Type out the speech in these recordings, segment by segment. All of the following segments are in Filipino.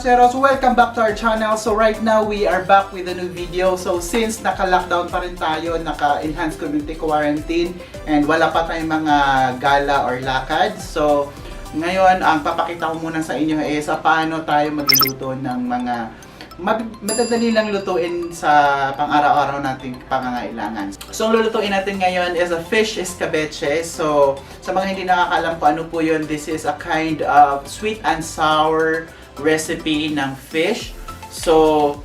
Kapacheros! Welcome back to our channel. So right now, we are back with a new video. So since naka-lockdown pa rin tayo, naka-enhanced community quarantine, and wala pa tayong mga gala or lakad. So ngayon, ang papakita ko muna sa inyo is paano tayo magluluto ng mga madadali lang lutuin sa pang-araw-araw nating pangangailangan. So ang lulutuin natin ngayon is a fish escabeche. So sa mga hindi nakakaalam kung ano po yun, this is a kind of sweet and sour recipe ng fish. So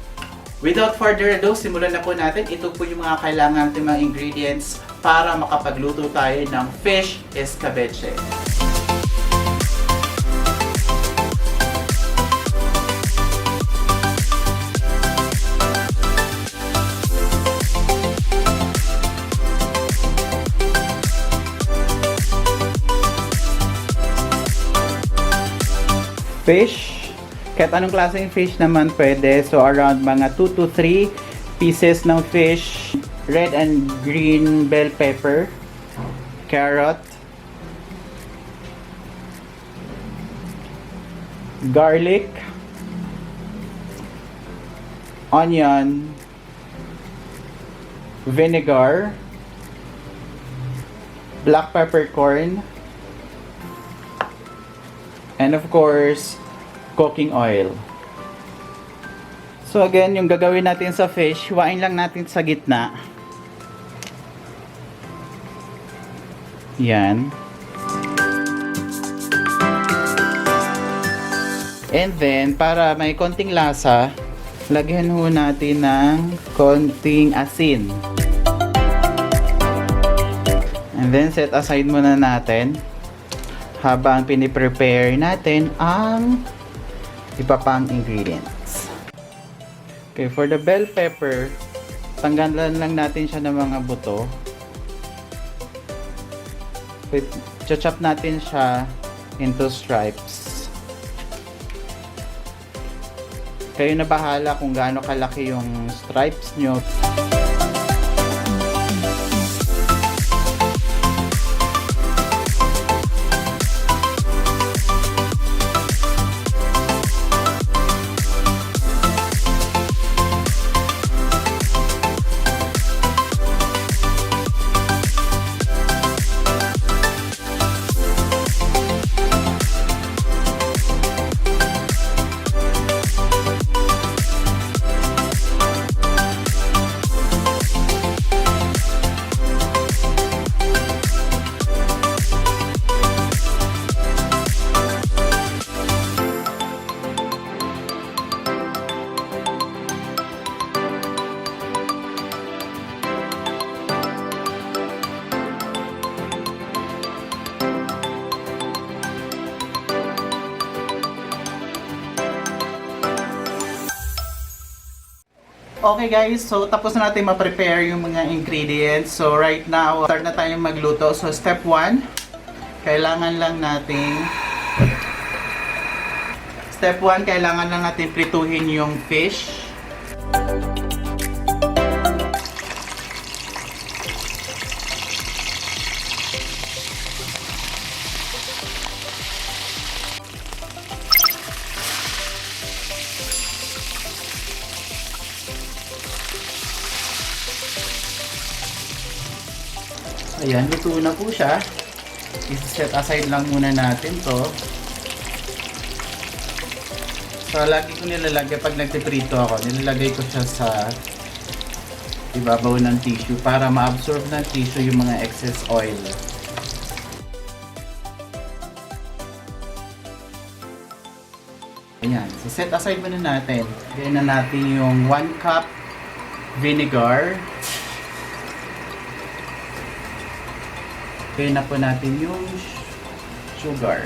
without further ado, simulan na po natin. Ito po yung mga kailangan natin mga ingredients para makapagluto tayo ng fish escabeche. Fish, kahit anong klaseng fish naman pwede. So around mga 2 to 3 pieces ng fish, red and green bell pepper, carrot, garlic, onion, vinegar, black peppercorn, and of course, cooking oil. So again, yung gagawin natin sa fish, hiwain lang natin sa gitna. Yan. And then, para may konting lasa, lagyan ho natin ng konting asin. And then, set aside muna natin habang piniprepare natin ang iba pang ingredients. Okay, for the bell pepper, tanggalan lang natin siya ng mga buto. Chop natin siya into stripes. Kayo na bahala kung gaano kalaki yung stripes nyo. Okay guys, so tapos na natin ma-prepare yung mga ingredients. So right now, start na tayong magluto. So step 1, kailangan lang natin prituhin yung fish. Ayan, luto na po siya. I-set aside lang muna natin to. So, lagi ko nilalagay pag nagpiprito ako, nilalagay ko siya sa ibabaw ng tissue para ma-absorb ng tissue yung mga excess oil. Ayan, so set aside muna natin. Gawin na natin yung 1 cup vinegar. Gawin na po natin yung sugar,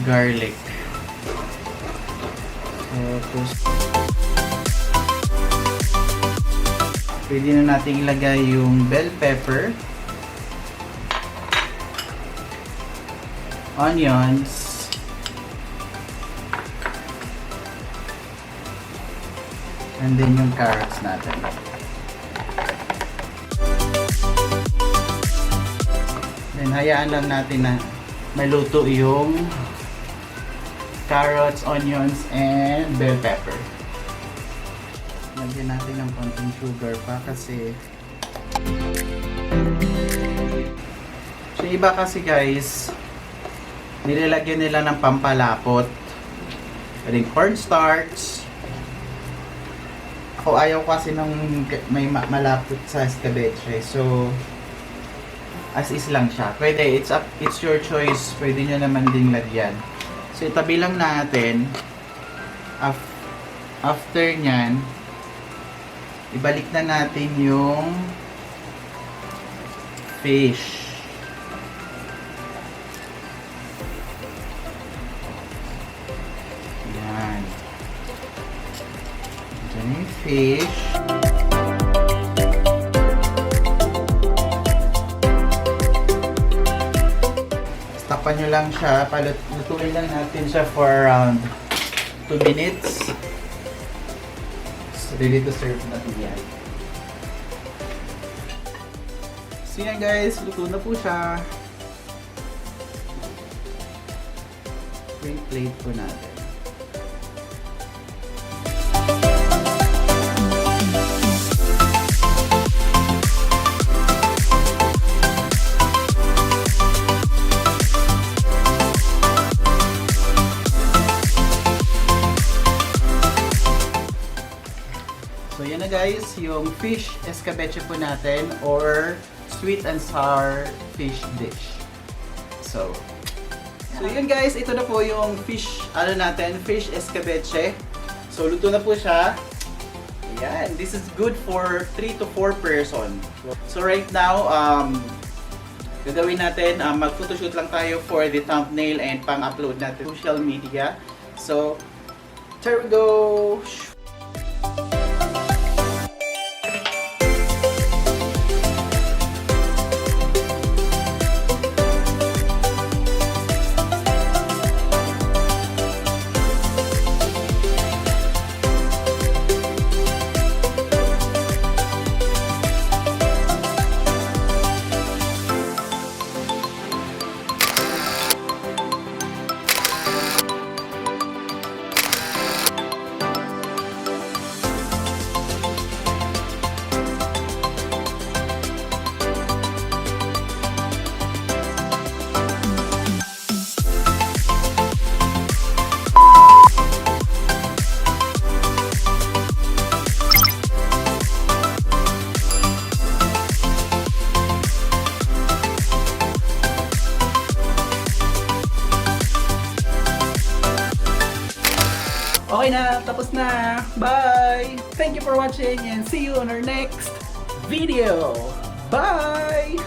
garlic, pwede na natin ilagay yung bell pepper, onions, and then yung carrots natin. Then hayaan lang natin na maluto yung carrots, onions, and bell pepper. Lagyan natin ng konting sugar pa kasi so iba kasi guys, nilalagyan nila ng pampalapot. Pwedeng cornstarch. Ako ayaw kasi ng may malapot sa escabeche. So as is lang siya. Pwede, it's your choice. Pwede nyo naman din lagyan. So itabi lang natin. After nyan, ibalik na natin yung fish. Yan. Diyan yung fish. Tapan nyo lang siya. Lutuin lang natin siya for around 2 minutes. So, ready to serve na po yan. So yan guys, luto na po siya. Yung plate po natin. So yan na guys, yung fish escabeche po natin or sweet and sour fish dish. So yun guys, ito na po yung fish fish escabeche. So luto na po siya. Ayan, this is good for 3 to 4 person. So right now, gagawin natin, mag-photoshoot lang tayo for the thumbnail and pang-upload natin social media. So, there we go! Okay na, tapos na. Bye! Thank you for watching and see you on our next video. Bye!